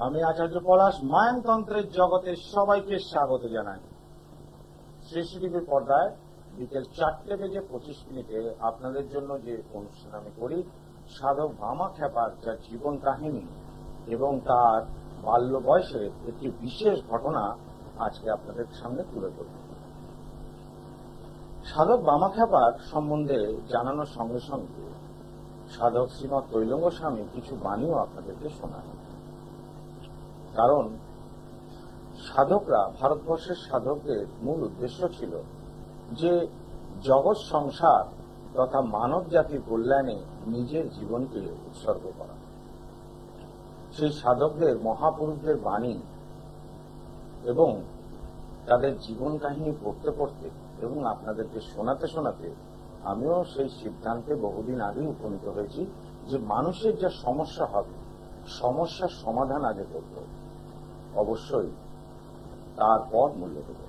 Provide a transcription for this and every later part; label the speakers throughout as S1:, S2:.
S1: আমি আচার্য পলাশ মায়ানতন্ত্রের জগতে সবাইকে স্বাগত জানাই। শ্রী শ্রী টিভির পর্দায় বিকেল 4:25 আপনাদের জন্য যে অনুষ্ঠান আমি করি, সাধক ভামা খ্যাপার যার জীবন কাহিনী এবং তার বাল্য বয়সের একটি বিশেষ ঘটনা আজকে আপনাদের সামনে তুলে ধরব। সাধক ভামা খ্যাপার সম্বন্ধে জানানোর সঙ্গে সঙ্গে সাধক শ্রীমৎ তৈলঙ্গ স্বামী কিছু বাণীও আপনাদেরকে শোনায়। কারণ সাধকরা, ভারতবর্ষের সাধকদের মূল উদ্দেশ্য ছিল যে জগৎ সংসার তথা মানব জাতির কল্যাণে নিজের জীবনকে উৎসর্গ করা। সেই সাধকদের, মহাপুরুষদের বাণী এবং তাদের জীবন কাহিনী পড়তে পড়তে এবং আপনাদেরকে শোনাতে শোনাতে আমিও সেই সিদ্ধান্তে বহুদিন আগেই উপনীত হয়েছি যে মানুষের যা সমস্যা হবে, সমস্যার সমাধান আগে করতে অবশ্যই তারপর মূল্য দেব।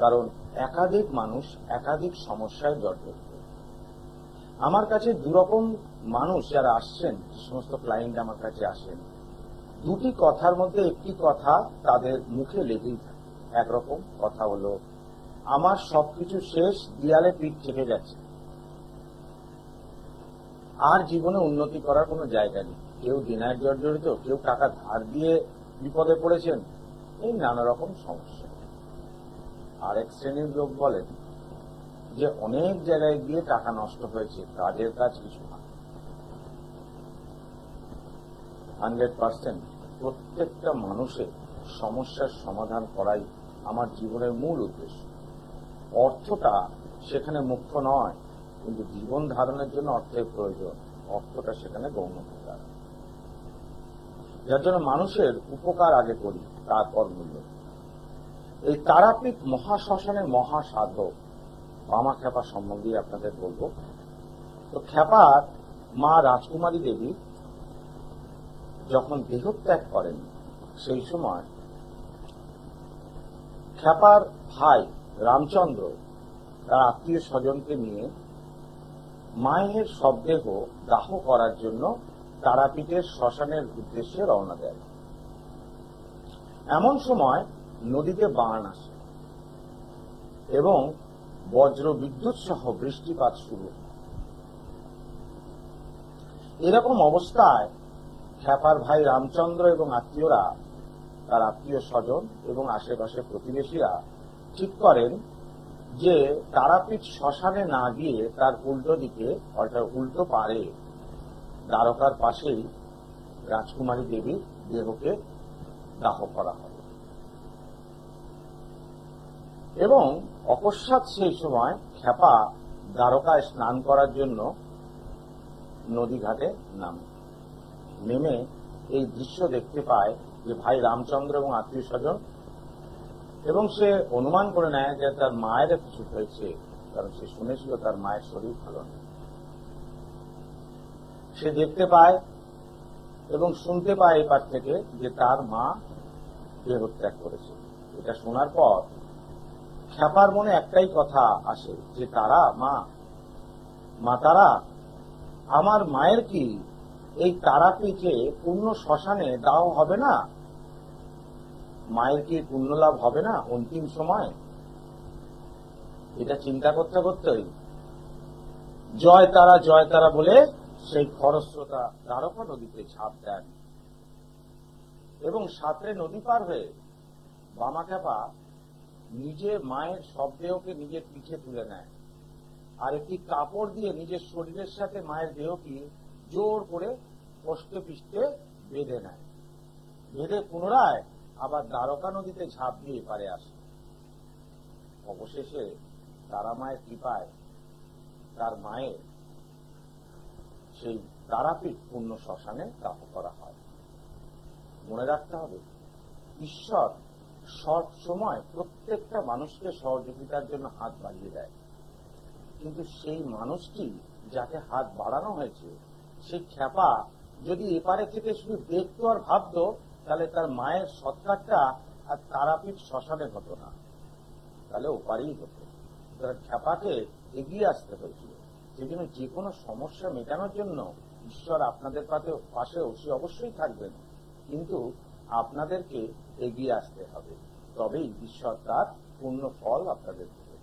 S1: কারণ একাধিক মানুষ একাধিক সমস্যায় জর্জরিত। আমার কাছে দুরকম মানুষ যারা আসছেন, যে সমস্ত ক্লায়েন্ট আমার কাছে আসেন, দুটি কথার মধ্যে একটি কথা তাদের মুখে লেগেই থাকে। একরকম কথা হলো, আমার সবকিছু শেষ, দেয়ালে পিঠ থেকে গেছে, আর জীবনে উন্নতি করার কোনো জায়গা নেই। কেউ দিনায় জর্জরিত, কেউ টাকা ধার দিয়ে বিপদে পড়েছেন, এই নানা রকম সমস্যা। আর এক শ্রেণীর লোক বলেন যে অনেক জায়গায় গিয়ে টাকা নষ্ট হয়েছে, কাজের কাজ কিছু না। 100% প্রত্যেকটা মানুষের সমস্যার সমাধান করাই আমার জীবনের মূল উদ্দেশ্য। অর্থটা সেখানে মুখ্য নয়, কিন্তু জীবন ধারণের জন্য অর্থের প্রয়োজন, অর্থটা সেখানে গৌণ উপকার। যার জন্য মানুষের উপকার আগে করি, তারপর মূল্য। এই তারাপীঠ মহাশ্মশানের মহাসাধক ভামা খ্যাপা সম্বন্ধে আপনাদের বলবো। তো খ্যাপার মা রাজকুমারী দেবী যখন দেহত্যাগ করেন, সেই সময় খ্যাপার ভাই রামচন্দ্র তার আত্মীয় স্বজনকে নিয়ে মায়ের শবদেহ দাহ করার জন্য তারাপীঠের শ্মশানের উদ্দেশ্যে রওনা দেয়। এমন সময় নদীতে বান আসে এবং বজ্র বিদ্যুৎ সহ বৃষ্টিপাত শুরু। এরকম অবস্থায় খ্যাপার ভাই রামচন্দ্র এবং আত্মীয়রা, তার আত্মীয় স্বজন এবং আশেপাশের প্রতিবেশীরা ঠিক করেন যে তারাপীঠ শ্মশানে না গিয়ে তার উল্টো দিকে, অর্থাৎ উল্টো পারে দ্বারকার পাশেই রাজকুমারী দেবীর দেহকে দাহ করা হবে। এবং অকস্মাৎ সেই সময় খ্যাপা দ্বারকায় স্নান করার জন্য নদীঘাটে নেমে এই দৃশ্য দেখতে পায় যে ভাই রামচন্দ্র এবং আত্মীয় স্বজন, এবং সে অনুমান করে নেয় যে তার মায়ের কিছু হয়েছে, কারণ সে শুনেছিল তার মায়ের শরীর ভালো নেই। সে দেখতে পায় এবং শুনতে পায় এপার থেকে যে তার মা দেহত্যাগ করেছে। এটা শোনার পর খ্যাপার মনে একটাই কথা আসে যে তারা আমার মায়ের কি এই তারাপীঠে পূর্ণ শ্মশানে দাহ হবে না? মায়ের কি পুণ্য লাভ হবে না অন্তিম সময়? এটা চিন্তা করতে করতেই জয় তারা বলে সেই খরস্রোতা দ্বারকা নদীতে ঝাঁপ দেন এবং সাঁতরে নদী পার হয়ে ভামা খ্যাপা নিজের মায়ের শবদেহকে নিজের পিঠে তুলে নেয় আর একটি কাপড় দিয়ে নিজের শরীরের সাথে মায়ের দেহকে জোর করে কষ্টে পিষ্টে বেঁধে নেয়। বেঁধে পুনরায় আবার দ্বারকা নদীতে ঝাঁপ দিয়ে পারে আসে। অবশেষে তারা মায়ের কৃপায় তার মায়ের সেই তারাপীঠ পূর্ণ শ্মশানে দাহ করা হয়। মনে রাখতে হবে, ঈশ্বর সব সময় প্রত্যেকটা মানুষকে সহযোগিতার জন্য হাত বাড়িয়ে দেয়, কিন্তু সেই মানুষটি যাকে হাত বাড়ানো হয়েছে, সেই খ্যাপা যদি এপারে থেকে শুধু দেখতো আর ভাবতো, তাহলে তার মায়ের সৎকারটা আর তারাপীঠ শ্মশানে হতো না, তাহলে ওপারেই হতো। খ্যাপাকে এগিয়ে আসতে হয়েছিল। সেজন্য যে কোনো সমস্যা মেটানোর জন্য ঈশ্বর আপনাদের পাশে অবশ্যই থাকবেন, কিন্তু আপনাদেরকে এগিয়ে আসতে হবে, তবেই ঈশ্বর তার পূর্ণ ফল আপনাদের দেবে।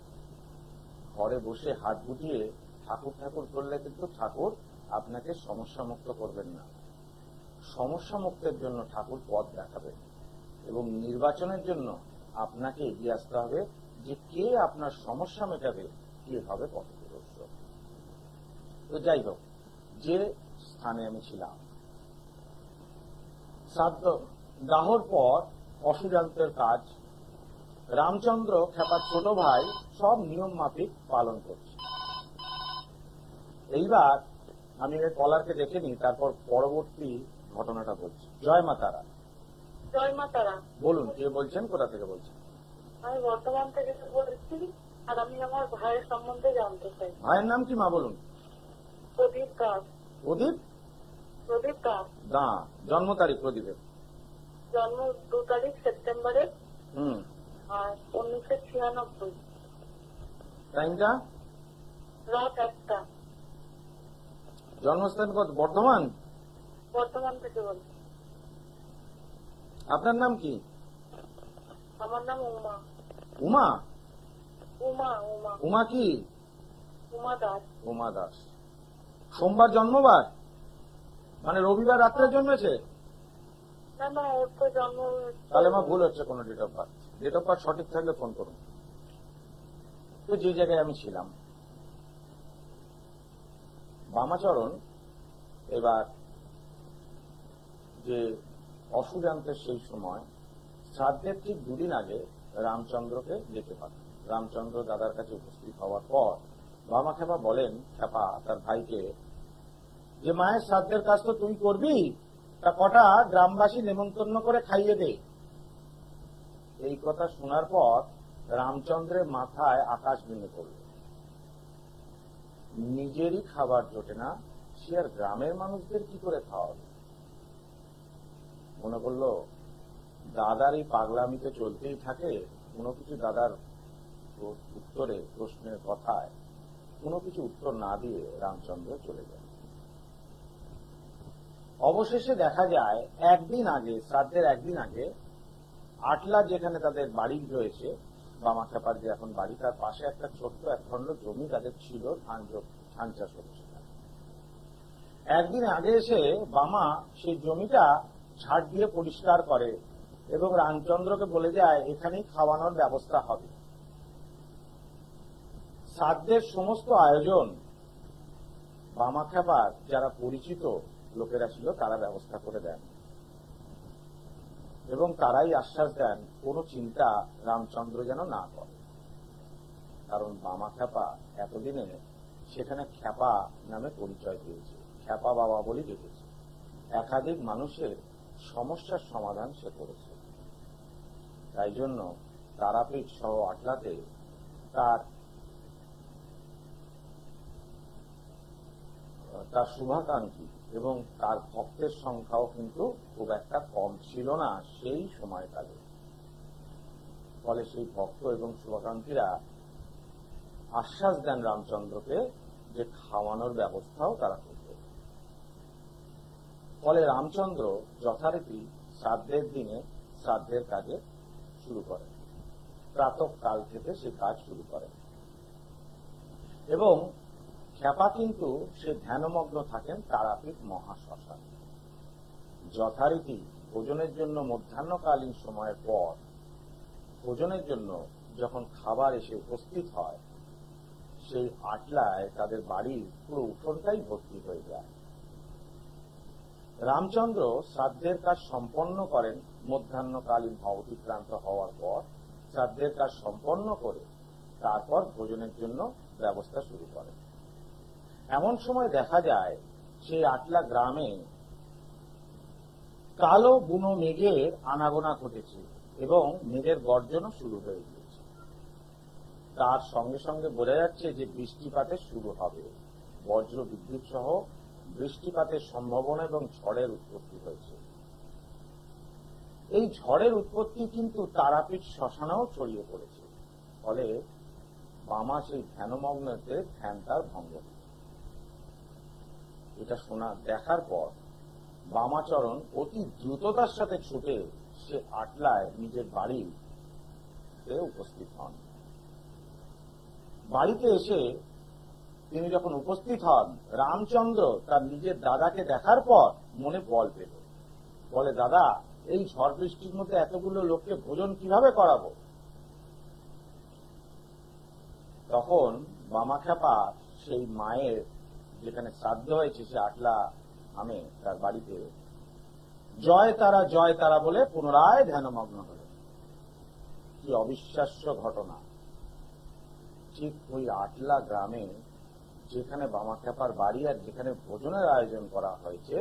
S1: ঘরে বসে হাত গুটিয়ে ঠাকুর ঠাকুর করলে কিন্তু ঠাকুর আপনাকে সমস্যা মুক্ত করবেন না। সমস্যা মুক্তের জন্য ঠাকুর পথ দেখাবেন, এবং নির্বাচনের জন্য আপনাকে এগিয়ে আসতে হবে যে কে আপনার সমস্যা মেটাবে, কে হবে পথপ্রদর্শক। তো যাই হোক, যে স্থানে আমি ছিলাম, শ্রাদ্ধ দাহর পর অসুযান্ত্রের কাজ রামচন্দ্র খেপার ছোট ভাই সব নিয়ম মাফিক পালন করছে। এইবার আমি কলারকে দেখে নিই, তারপর পরবর্তী ঘটনাটা বলছি। জয় মা তারা।
S2: জয় মা তারা।
S1: বলুন, কে বলছেন, কোথা থেকে বলছেন?
S2: আমি বর্তমান থেকে বলছি, আর আমি আমার ভাইয়ের সম্বন্ধে জানতে চাই।
S1: ভাইয়ের নাম কি মা বলুন?
S2: প্রদীপ দাস।
S1: প্রদীপ
S2: প্রদীপ দাস।
S1: দা। জন্ম তারিখ প্রদীপের?
S2: জন্ম 2 তারিখ সেপ্টেম্বরে,
S1: হুম।
S2: আর 1996।
S1: টাইমটা?
S2: রাত 1টা।
S1: জন্মস্থান কত? বর্ধমান?
S2: বর্তমান থেকে বলছি।
S1: আপনার নাম কি?
S2: আমার নাম উমা।
S1: উমা?
S2: উমা উমা
S1: উমা কি?
S2: উমা দাস।
S1: উমা দাস। সোমবার জন্মবার, মানে রবিবার রাত্রে জন্মেছে?
S2: না না, ওর তো জন্ম।
S1: তাহলে আমার ভুল হচ্ছে কোনো date of birth. Date of birth সঠিক থাকলে ফোন করুন। তো যে জায়গায় আমি ছিলাম, বামাচরণ এবার যে অসুযান্ত্রের সেই সময় শ্রাদ্ধের ঠিক 2 দিন আগে রামচন্দ্রকে ডেকে পাঠান। রামচন্দ্র দাদার কাছে উপস্থিত হওয়ার পর বামা খেপা বলেন খেপা তার ভাইকে, যে মায়ের শ্রাদ্ধের কাজ তো তুই করবি, তা কটা গ্রামবাসী নেমন্তন্ন করে খাইয়ে দে। এই কথা শোনার পর রামচন্দ্রের মাথায় আকাশ ভেঙে পড়ল। নিজেরই খাবার জোটে না, সে আর গ্রামের মানুষদের কি করে খাওয়াবে? মনে করলো দাদার এই পাগলামিতে চলতেই থাকে, কোনো কিছু দাদার উত্তরে, প্রশ্নের কথায় কোনো কিছু উত্তর না দিয়ে রামচন্দ্র চলে যায়। অবশেষে দেখা যায় একদিন আগে, শ্রাদ্ধের একদিন আগে, আটলা যেখানে তাদের বাড়ি রয়েছে, বামা খেপার যে এখন বাড়ি, তার পাশে একটা ছোট্ট 1 খণ্ড জমি তাদের ছিল, ধান চাষ হচ্ছে। একদিন আগে এসে বামা সেই জমিটা ঝাড় দিয়ে পরিষ্কার করে এবং রামচন্দ্রকে বলে যায় এখানেই খাওয়ানোর ব্যবস্থা হবে। শ্রাদ্ধের সমস্ত আয়োজন বামা খেপার যারা পরিচিত লোকেরা ছিল তারা ব্যবস্থা করে দেন, এবং তারাই আশ্বাস দেন কোনো চিন্তা রামচন্দ্র যেন না করে। কারণ বামা খেপা এতদিনে সেখানে খেপা নামে পরিচয় পেয়েছে, খেপা বাবা বলে ডেকেছে। একাধিক মানুষের সমস্যার সমাধান সে করেছে। তাই জন্য তারাপীঠ সহ আটলাতে তার শুভাকাঙ্ক্ষী এবং তার ভক্তের সংখ্যাও কিন্তু খুব একটা কম ছিল না সেই সময়কালে। ফলে সেই ভক্ত এবং শুভাকাঙ্ক্ষীরা আশ্বাস দেন রামচন্দ্রকে যে খাওয়ানোর ব্যবস্থাও তারা করবে। ফলে রামচন্দ্র যথারীতি শ্রাদ্ধের দিনে শ্রাদ্ধের কাজে শুরু করেন। প্রাতঃকাল থেকে সে কাজ শুরু করেন, এবং খেপা কিন্তু সে ধ্যানমগ্ন থাকেন তারাপীঠ মহাশ্মশানে। যথারীতি ভোজনের জন্য মধ্যাহ্নকালীন সময়ের পর ভোজনের জন্য যখন খাবার এসে উপস্থিত হয়, সেই আটলায় তাদের বাড়ির পুরো উঠোনটাই ভর্তি হয়ে যায়। রামচন্দ্র শ্রাদ্ধের কাজ সম্পন্ন করেন মধ্যাহ্নকালীন অতিক্রান্ত হওয়ার পর। শ্রাদ্ধের কাজ সম্পন্ন করে তারপর ভোজনের জন্য ব্যবস্থা শুরু করেন। এমন সময় দেখা যায় সেই আটলা গ্রামে কালো বুনো মেঘের আনাগোনা ঘটেছে এবং মেঘের গর্জনও শুরু হয়ে গিয়েছে। তার সঙ্গে সঙ্গে বোঝা যাচ্ছে যে বৃষ্টিপাতের শুরু হবে। বজ্র বিদ্যুৎ সহ বৃষ্টিপাতের সম্ভাবনা এবং ঝড়ের উৎপত্তি হয়েছে। এই ঝড়ের উৎপত্তি কিন্তু তারাপীঠ শ্মশানেও ছড়িয়ে পড়েছে। ফলে বামা সেই ধ্যানমগ্নতে ধ্যান তার ভঙ্গ। এটা শোনা দেখার পর বামাচরণ অতি দ্রুততার সাথে ছুটে সে আটলায় নিজের বাড়িতে উপস্থিত হন। বাড়িতে এসে তিনি যখন উপস্থিত হন, রামচন্দ্র তার নিজের দাদাকে দেখার পর মনে বল পেল। বলে, দাদা, এই ঝড় বৃষ্টির মধ্যে এতগুলো লোককে ভোজন কিভাবে করাবো? তখন বামাখ্যাপা সেই মায়ের যেখানে শ্রাদ্ধ হয়েছে সে আটলা আমে তার বাড়িতে জয় তারা বলে পুনরায় ধ্যানমগ্ন হল। কি অবিশ্বাস্য ঘটনা! ঠিক ওই আটলা গ্রামে যেখানে বামাখ্যাপার বাড়ি আর যেখানে ভোজনের আয়োজন করা হয়েছে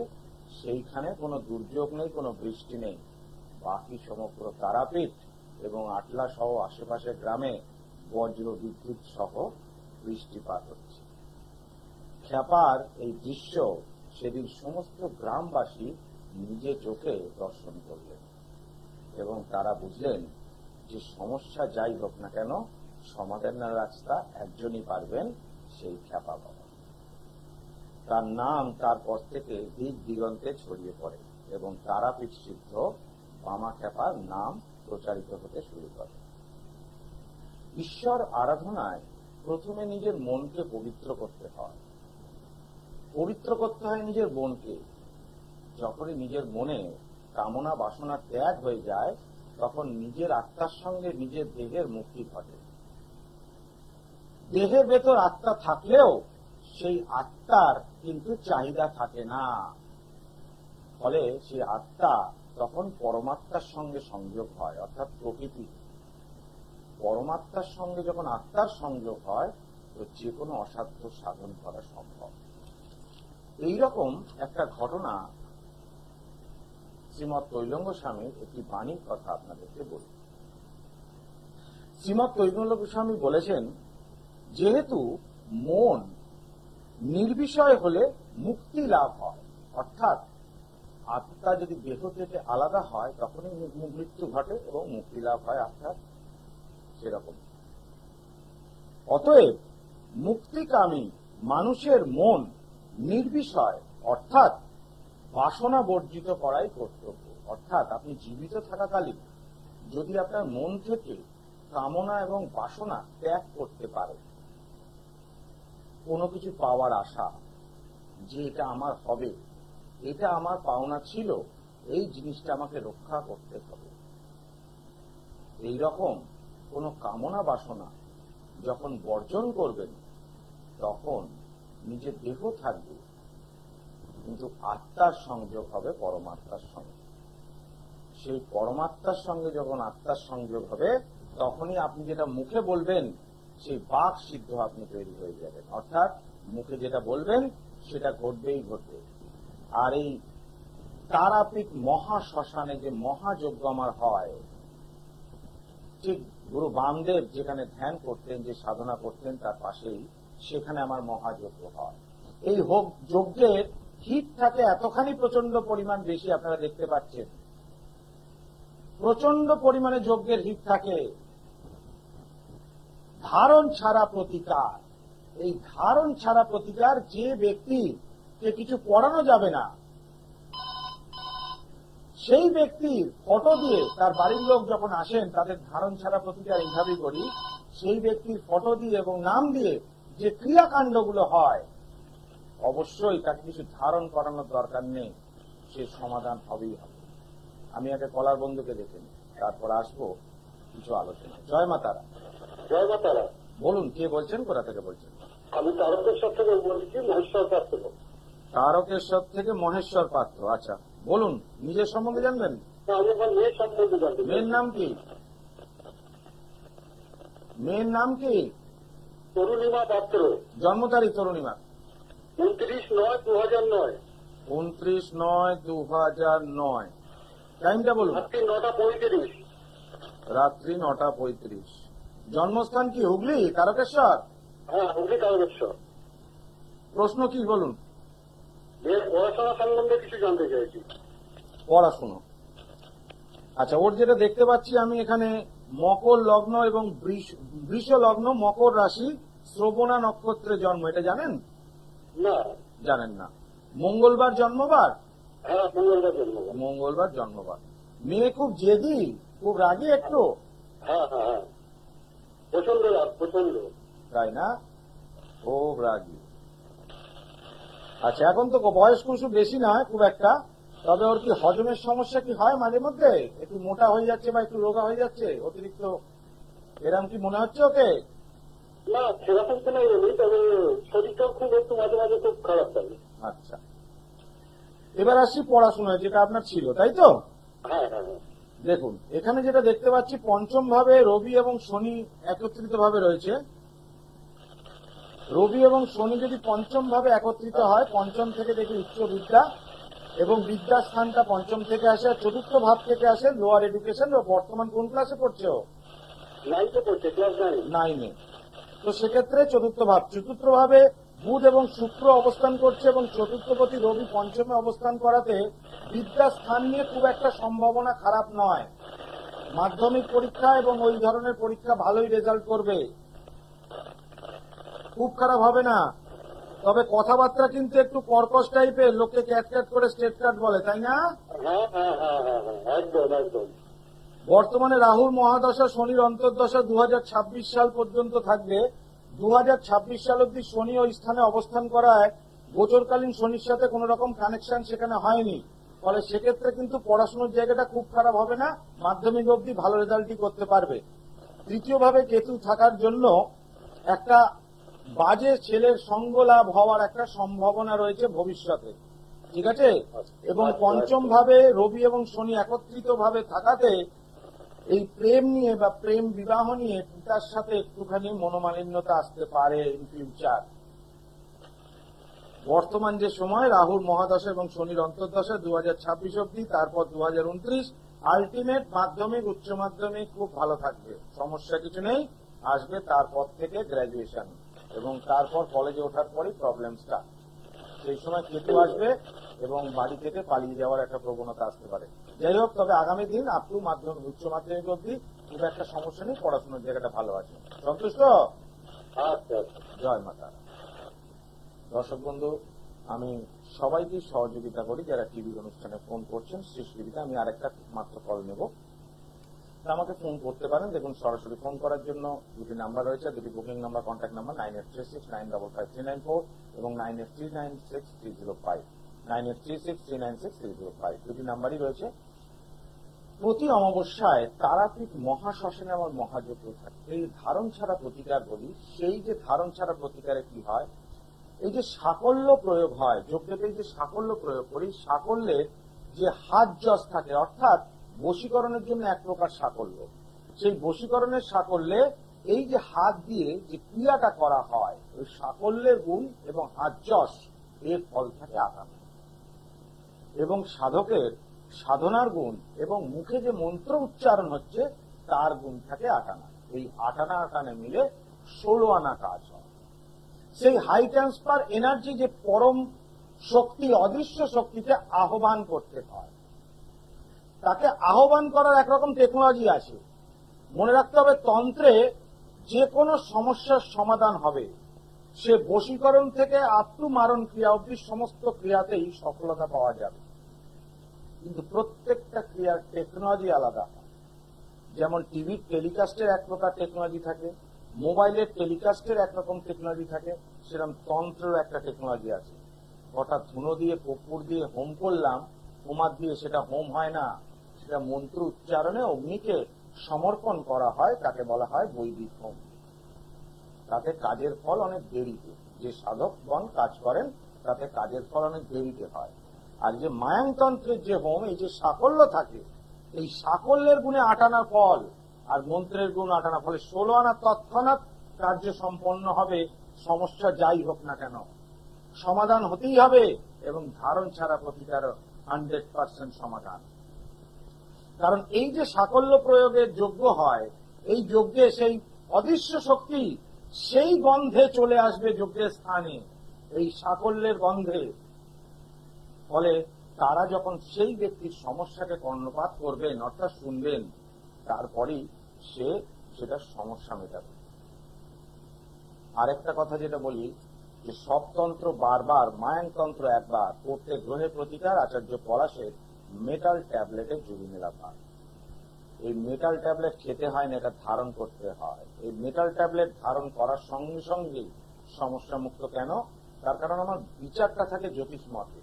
S1: সেইখানে কোনো দুর্যোগ নেই, কোনো বৃষ্টি নেই। বাকি সমগ্র তারাপীঠ এবং আটলা সহ আশেপাশের গ্রামে বজ্র বিদ্যুৎ সহ বৃষ্টিপাত হচ্ছে। খ্যাপার এই দৃশ্য সেদিন সমস্ত গ্রামবাসী নিজে চোখে দর্শন করলেন এবং তারা বুঝলেন যে সমস্যা যাই হোক না কেন সমাধানের রাস্তা একজনই পারবেন, সেই খ্যাপা বাবা। তার নাম তারপর থেকে দিক দিগন্তে ছড়িয়ে পড়ে এবং তারাপীঠ সিদ্ধ বামাখ্যাপার নাম প্রচারিত হতে শুরু করে। ঈশ্বর আরাধনায় প্রথমে নিজের মনকে পবিত্র করতে হয়। পবিত্র করতে হয় নিজের মনকে। যখনই নিজের মনে কামনা বাসনা ত্যাগ হয়ে যায় তখন নিজের আত্মার সঙ্গে নিজের দেহের মুক্তি ঘটে। দেহের ভেতর আত্মা থাকলেও সেই আত্মার কিন্তু চাহিদা থাকে না, ফলে সেই আত্মা তখন পরমাত্মার সঙ্গে সংযোগ হয়, অর্থাৎ প্রকৃতি। পরমাত্মার সঙ্গে যখন আত্মার সংযোগ হয় তো যে কোনো অসাধ্য সাধন করা সম্ভব। এইরকম একটা ঘটনা শ্রীমৎ তৈলঙ্গ স্বামীর একটি বাণীর কথা আপনাদেরকে বলি। শ্রীমৎ তৈলঙ্গ স্বামী বলেছেন, যেহেতু মন নির্বিষয় হলে মুক্তি লাভ হয়, অর্থাৎ আত্মা যদি দেহ থেকে আলাদা হয় তখনই মৃত্যু ঘটে এবং মুক্তি লাভ হয় আত্মার, সেরকম। অতএব মুক্তিকামী মানুষের মন নির্বিষয় অর্থাৎ বাসনা বর্জিত করাই কর্তব্য। অর্থাৎ আপনি জীবিত থাকাকালীন যদি আপনার মন থেকে কামনা এবং বাসনা ত্যাগ করতে পারে, কোনো কিছু পাওয়ার আশা, যে এটা আমার হবে, এটা আমার পাওনা ছিল, এই জিনিসটা আমাকে রক্ষা করতে হবে, এইরকম কোনো কামনা বাসনা যখন বর্জন করবেন তখন নিজের দেহ থাকবে কিন্তু আত্মার সংযোগ হবে পরমাত্মার সঙ্গে। সেই পরমাত্মার সঙ্গে যখন আত্মার সংযোগ হবে তখনই আপনি যেটা মুখে বলবেন সেই বাক সিদ্ধ আপনি তৈরি হয়ে যাবেন, অর্থাৎ মুখে যেটা বলবেন সেটা ঘটবেই ঘটবে। আর এই তারাপীঠ মহাশ্মশানে যে মহাযজ্ঞ আমার হয়, ঠিক গুরু বামদেব যেখানে ধ্যান করতেন, যে সাধনা করতেন তার পাশেই সেখানে আমার মহাযজ্ঞ হয়। এই যজ্ঞের হিট থাকে এতখানি প্রচন্ড পরিমাণ বেশি, আপনারা দেখতে পাচ্ছেন প্রচন্ড পরিমাণে যজ্ঞের হিট থাকে। ধারণ ছাড়া প্রতিকার, এই ধারণ ছাড়া প্রতিকার, যে ব্যক্তিকে কিছু পড়ানো যাবে না সেই ব্যক্তির ফটো দিয়ে, তার বাড়ির লোক যখন আসেন তাদের ধারণ ছাড়া প্রতিকার এইভাবেই করি, সেই ব্যক্তির ফটো দিয়ে এবং নাম দিয়ে যে ক্রিয়াকাণ্ডগুলো হয় অবশ্যই তাকে কিছু ধারণ করানোর দরকার নেই, সে সমাধান হবেই হবে। আমি আগে কলার বন্ধুকে দেখে নিই, তারপর আসবো কিছু আলোচনা। জয় মা তারা।
S3: জয় মা তারা।
S1: বলুন, কে বলছেন, কোথা থেকে বলছেন?
S3: আমি তারকেশ্বর থেকে বলছি, মহেশ্বর পাত্র।
S1: তারকেশ্বর থেকে মহেশ্বর পাত্র। আচ্ছা, বলুন, নিজের সম্বন্ধে জানবেন?
S3: আমি আমার মেয়ের সম্বন্ধে জানতে।
S1: মেয়ের নাম কি? মেয়ের নাম কি?
S3: তরুণীমা পাত্র।
S1: জন্ম তারিখ তরুণীমা?
S3: 29/9/2009।
S1: 29/9/2009। টাইমটা বলুন।
S3: রাত্রি 9:35।
S1: রাত্রি 9:35। জন্মস্থান কি হুগলি তারকেশ্বর?
S3: হ্যাঁ, হুগলি তারকেশ্বর।
S1: প্রশ্ন কি বলুন?
S3: মেয়ের পড়াশোনা সম্বন্ধে কিছু জানতে চাইছি।
S1: পড়াশুনো। আচ্ছা, ওর যেটা দেখতে পাচ্ছি আমি এখানে মকর লগ্ন এবং বৃষ লগ্ন, মকর রাশি, শ্রবণা নক্ষত্রে জন্ম, এটা জানেন?
S3: না।
S1: জানেন না। মঙ্গলবার জন্মবার?
S3: হ্যাঁ, মঙ্গলবার জন্মবার।
S1: মঙ্গলবার জন্মবার। মেয়ে খুব জেদি, খুব রাগী একটু,
S3: হ্যাঁ হ্যাঁ হ্যাঁ, প্রচন্ড রাগ, প্রচন্ড।
S1: তাই না? খুব রাগী। আচ্ছা, এখন তো বয়স খুব বেশি নয় খুব একটা, তবে ওর কি হজমের সমস্যা কি হয় মাঝে মধ্যে? একটু মোটা হয়ে যাচ্ছে বা একটু রোগা হয়ে যাচ্ছে অতিরিক্ত, এরকম কি মনে হচ্ছে ওকে?
S3: না, সেরকম কোনো ইয়ে নেই, তবে শরীরটাও খুব একটু মাঝে মাঝে খুব খারাপ থাকে।
S1: আচ্ছা, এবার আসছি পড়াশোনায়, যেটা আপনার ছিল, তাই তো?
S3: হ্যাঁ হ্যাঁ হ্যাঁ।
S1: দেখুন, এখানে যেটা দেখতে পাচ্ছি, পঞ্চম ভাবে রবি এবং শনি একত্রিত ভাবে রয়েছে। রবি এবং শনি যদি পঞ্চম ভাবে একত্রিত হয়, পঞ্চম থেকে দেখি উচ্চ বিদ্যা, এবং বিদ্যার স্থানটা পঞ্চম থেকে আসে, আর চতুর্থ ভাব থেকে আসে লোয়ার এডুকেশন। ও বর্তমান কোন ক্লাসে পড়ছে? ও
S3: 9-এ পড়ছে, ক্লাস 9।
S1: 9-এ। তো সেক্ষেত্রে চতুর্থ ভাব, চতুর্থ ভাবে বুধ এবং শুক্র অবস্থান করছে, এবং চতুর্থপতি রবি পঞ্চমে অবস্থান করাতে বিদ্যার স্থান নিয়ে খুব একটা সম্ভাবনা খারাপ নয়। মাধ্যমিক পরীক্ষা এবং ওই ধরনের পরীক্ষা ভালোই রেজাল্ট করবে, খুব খারাপ হবে না। তবে কথাবার্তা কিন্তু একটু কর্কশ টাইপের, লোককে ক্যাট ক্যাট করে স্টেট কাট বলে, তাই না?
S3: হ্যাঁ হ্যাঁ হ্যাঁ হ্যাঁ হ্যাঁ, একদম একদম।
S1: বর্তমানে রাহুর মহাদশা, শনির অন্তর্দশা 2026 সাল পর্যন্ত থাকবে। 2026 সাল অব্দি শনি ওই স্থানে অবস্থান করায় গোচরকালীন শনির সাথে কোন রকম কানেকশন সেখানে হয়নি। ফলে সেক্ষেত্রে কিন্তু পড়াশোনার জায়গাটা খুব খারাপ হবে না, মাধ্যমিক অব্দি ভালো রেজাল্টই করতে পারবে। তৃতীয়ভাবে কেতু থাকার জন্য একটা বাজে ছেলের সঙ্গ লাভ হওয়ার একটা সম্ভাবনা রয়েছে ভবিষ্যতে, ঠিক আছে? এবং পঞ্চম ভাবে রবি এবং শনি একত্রিত ভাবে থাকাতে এই প্রেম নিয়ে বা প্রেম বিবাহ নিয়ে পিতার সাথে একটুখানি মনোমালিন্যতা আসতে পারে ইন ফিউচার। বর্তমান যে সময় রাহুর মহাদশা এবং শনির অন্তর্দশা 2026 অব্দি, তারপর 2029 আলটিমেট মাধ্যমিক উচ্চ মাধ্যমিক খুব ভালো থাকবে, সমস্যা কিছু নেই। আসবে তারপর থেকে গ্রাজুয়েশন, এবং তারপর কলেজে ওঠার পরই প্রবলেমসটা। সেই সময় কেতু আসবে এবং বাড়ি থেকে পালিয়ে যাওয়ার একটা প্রবণতা আসতে পারে। যাই হোক, তবে আগামী দিন আপ টু মাধ্যমিক উচ্চ মাধ্যমিক অব্দি খুব একটা সমস্যা নেই, পড়াশোনার জায়গাটা ভালো আছে। সন্তুষ্ট?
S3: আচ্ছা আচ্ছা।
S1: জয় মাতা। দর্শক বন্ধু, আমি সবাইকে সহযোগিতা করি যারা টিভির অনুষ্ঠানে ফোন করছেন সৃষ্টিবিতা। আমি আরেকটা মাত্র কল নেব, আমাকে ফোন করতে পারেন। দেখুন, সরাসরি ফোন করার জন্য দুটি নাম্বার রয়েছে, দুটি বুকিং নাম্বার, কন্ট্যাক্ট নাম্বার 9836955394 এবং 98396305, 9836396305, দুটি নাম্বারই রয়েছে। প্রতি অমাবস্যায় তারাপীঠ মহাশ্মশানে আমার মহাযজ্ঞ থাকে। এই ধারণ ছাড়া প্রতিকার বলি, সেই যে ধারণ ছাড়া প্রতিকারে কি হয়, এই যে সাকল্য প্রয়োগ হয় যজ্ঞতে, এই যে সাকল্য প্রয়োগ করি, সাকল্যের যে হাত যশ থাকে, অর্থাৎ বশীকরণের জন্য এক প্রকার সাকল্য, সেই বশীকরণের সাকল্যে এই যে হাত দিয়ে যে ক্রিয়াটা করা হয়, ওই সাকল্যের গুণ এবং হাত যশ এর ফল থাকে আগামী, এবং সাধকের সাধনার গুণ এবং মুখে যে মন্ত্র উচ্চারণ হচ্ছে তার গুণ থাকে 8 আনা। এই 8 আনা 8 আনা মিলে 16 আনা কাজ হয়। সেই হাই ট্রান্সফার এনার্জি যে পরম শক্তি, অদৃশ্য শক্তিকে আহ্বান করতে হয়, তাকে আহ্বান করার একরকম টেকনোলজি আছে। মনে রাখতে হবে, তন্ত্রে যে কোনো সমস্যার সমাধান হবে, সে বশীকরণ থেকে আপ টু মারণ ক্রিয়া অব্দি সমস্ত ক্রিয়াতেই সফলতা পাওয়া যাবে। কিন্তু প্রত্যেকটা ক্রিয়ার টেকনোলজি আলাদা হয়। যেমন টিভির টেলিকাস্টের এক প্রকার টেকনোলজি থাকে, মোবাইলের টেলিকাস্টের একরকম টেকনোলজি থাকে, সেরকম তন্ত্রের একটা টেকনোলজি আছে। হঠাৎ ধুনো দিয়ে, কর্পূর দিয়ে হোম করলাম, হোমার দিয়ে সেটা হোম হয় না, সেটা মন্ত্র উচ্চারণে অগ্নিকে সমর্পণ করা হয়, তাকে বলা হয় বৈদিক হোম। তাতে কাজের ফল অনেক দেরিতে, যে সাধকগণ কাজ করেন তাতে কাজের ফল অনেক দেরিতে হয়। আর যে মায়াংতন্ত্রের যে হোম, এই যে সাকল্য থাকে, এই সাকল্যের গুণে 8 আনা ফল, আর মন্ত্রের গুণ 8 আনা, ফলে 16 আনা তৎক্ষণাৎ কার্য সম্পন্ন হবে। সমস্যা যাই হোক না কেন সমাধান হতেই হবে, এবং ধারণ ছাড়া প্রতিকার 100% সমাধান। কারণ এই যে সাকল্য প্রয়োগের যজ্ঞ হয়, এই যজ্ঞে সেই অদৃশ্য শক্তি সেই গন্ধে চলে আসবে যজ্ঞের স্থানে, এই সাকল্যের গন্ধে। ফলে তারা যখন সেই ব্যক্তির সমস্যাকে কর্ণপাত করবেন, অর্থাৎ শুনবেন, তারপরেই সে সেটা সমস্যা মেটাবে। আরেকটা কথা যেটা বলি, যে সব তন্ত্র বারবার, মায়ানতন্ত্র একবার, প্রত্যেক গ্রহের প্রতিকার আচার্য পলাশের মেটাল ট্যাবলেটে জুড়ি মেলা পায়। এই মেটাল ট্যাবলেট খেতে হয় না, এটা ধারণ করতে হয়। এই মেটাল ট্যাবলেট ধারণ করার সঙ্গে সঙ্গেই সমস্যা মুক্ত। কেন? তার কারণ আমার বিচারটা থাকে জ্যোতিষ মতে।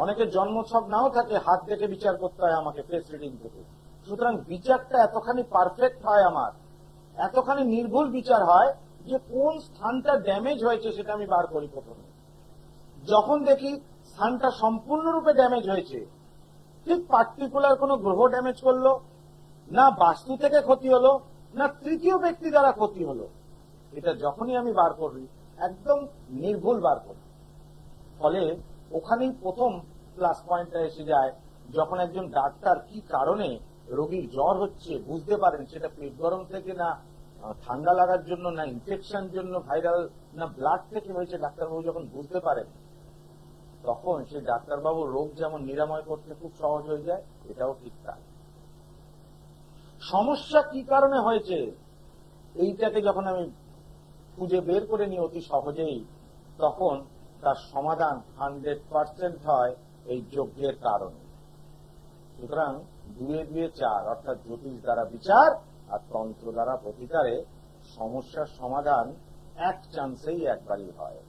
S1: অনেকের জন্মছক নাও থাকে, হাত দেখে বিচার করতে হয় আমাকে ফেস রিডিং থেকে। সুতরাং বিচারটা এতখানি পারফেক্ট হয়, আমার এতখানি নির্ভুল বিচার হয় যে কোন স্থানটা ড্যামেজ হয়েছে সেটা আমি বার করি প্রথমে। যখন দেখি স্থানটা সম্পূর্ণরূপে ড্যামেজ হয়েছে, ঠিক পার্টিকুলার কোন গ্রহ ড্যামেজ করলো না, বাস্তু থেকে ক্ষতি হলো না, তৃতীয় ব্যক্তি দ্বারা ক্ষতি হলো, এটা যখনই আমি বার করি একদম নির্ভুল বার করি। ফলে ওখানেই প্রথম প্লাস পয়েন্টটা এসে যায়। যখন একজন ডাক্তার কি কারণে রোগীর জ্বর হচ্ছে বুঝতে পারেন, সেটা পেট গরম থেকে না ঠান্ডা লাগার জন্য, না ইনফেকশন জন্য ভাইরাল, না ব্লাড থেকে হয়েছে, ডাক্তারবাবু যখন বুঝতে পারেন, তখন সেই ডাক্তারবাবু রোগ যেমন নিরাময় করতে খুব সহজ হয়ে যায়, এটাও ঠিক তাই। সমস্যা কি কারণে হয়েছে এইটাকে যখন আমি খুঁজে বের করে নিই অতি সহজেই, তখন তার সমাধান 100% হয় এই যজ্ঞের কারণে। সুতরাং 2-2-4 অর্থাৎ জ্যোতিষ দ্বারা বিচার আর তন্ত্র দ্বারা প্রতিকারে সমস্যার সমাধান এক চান্সেই একবারই হয়।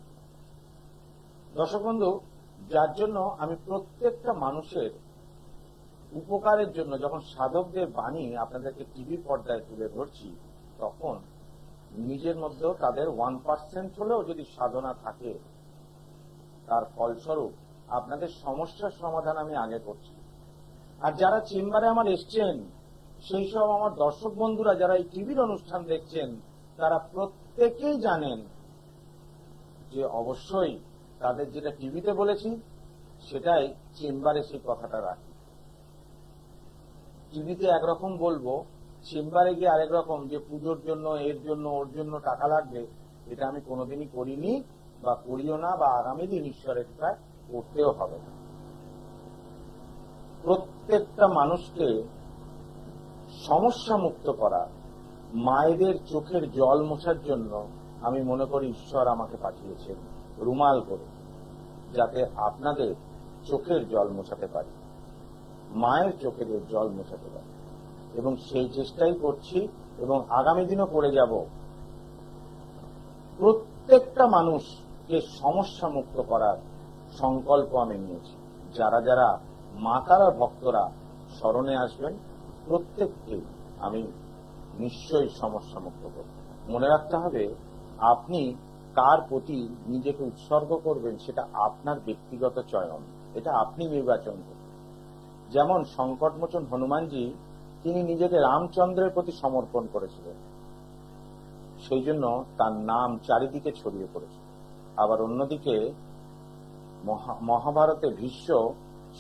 S1: দর্শক বন্ধু, যার জন্য আমি প্রত্যেকটা মানুষের উপকারের জন্য যখন সাধকদের বাণী আপনাদেরকে টিভি পর্দায় তুলে ধরছি, তখন নিজের মধ্যেও তাদের 1% হলেও যদি সাধনা থাকে, তার ফলস্বরূপ আপনাদের সমস্যার সমাধান আমি আগে করছি। আর যারা চেম্বারে আমার এসছেন, সেই সব আমার দর্শক বন্ধুরা যারা এই টিভির অনুষ্ঠান দেখছেন, তারা প্রত্যেকেই জানেন যে অবশ্যই তাদের যেটা টিভিতে বলেছি সেটাই চেম্বারে সেই কথাটা রাখি। টিভিতে একরকম বলবো, চেম্বারে গিয়ে আরেক রকম, যে পুজোর জন্য, এর জন্য, ওর জন্য টাকা লাগবে, এটা আমি কোনোদিনই করিনি বা করিও না, বা আগামী দিন ঈশ্বরের কৃপায় করতেও হবে না। প্রত্যেকটা মানুষকে সমস্যা মুক্ত করা, মায়েদের চোখের জল মোছার জন্য আমি মনে করি ঈশ্বর আমাকে পাঠিয়েছেন রুমাল করে, যাতে আপনাদের চোখের জল মোছাতে পারি, মায়ের চোখের জল মোছাতে পারি, এবং সেই চেষ্টাই করছি এবং আগামী দিনও করে যাব। প্রত্যেকটা মানুষকে সমস্যা মুক্ত করার সংকল্প আমি নিয়েছি। যারা যারা মা তারার ভক্তরা স্মরণে আসবেন, প্রত্যেককে আমি নিশ্চয়ই সমস্যা মুক্ত করব। মনে রাখতে হবে, আপনি কার প্রতি নিজেকে উৎসর্গ করবেন সেটা আপনার ব্যক্তিগত চয়ন, এটা আপনি নির্বাচন করবেন। যেমন সংকটমোচন হনুমানজি, তিনি নিজেকে রামচন্দ্রের প্রতি সমর্পণ করেছিলেন, সেই জন্য তার নাম চারিদিকে ছড়িয়ে পড়েছিল। আবার অন্যদিকে মহাভারতে ভীষ্ম,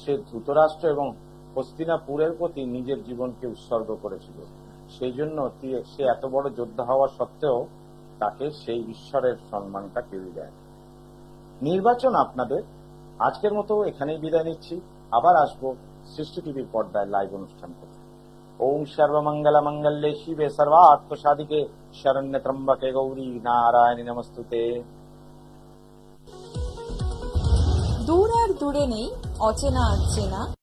S1: সে ধৃতরাষ্ট্র এবং হস্তিনাপুরের প্রতি নিজের জীবনকে উৎসর্গ করেছিল, সেই জন্য সে এত বড় যোদ্ধা হওয়া সত্ত্বেও তাকে সেই ঈশ্বরের সম্মানটা কেউই দেয়। নির্বাচন আপনাদের। আজকের মতো এখানেই বিদায় নিচ্ছি, আবার আসবো সৃষ্টি টিভির পর্দায় লাইভ অনুষ্ঠান করতে। ওম সর্বমঙ্গল মঙ্গলে শিবে সর্বার্থ সাধিকে শরণ্য ত্রম্বকে গৌরী নারায়ণী নমস্তুতে।
S4: দূর আর দূরে নেই অচেনা আচেনা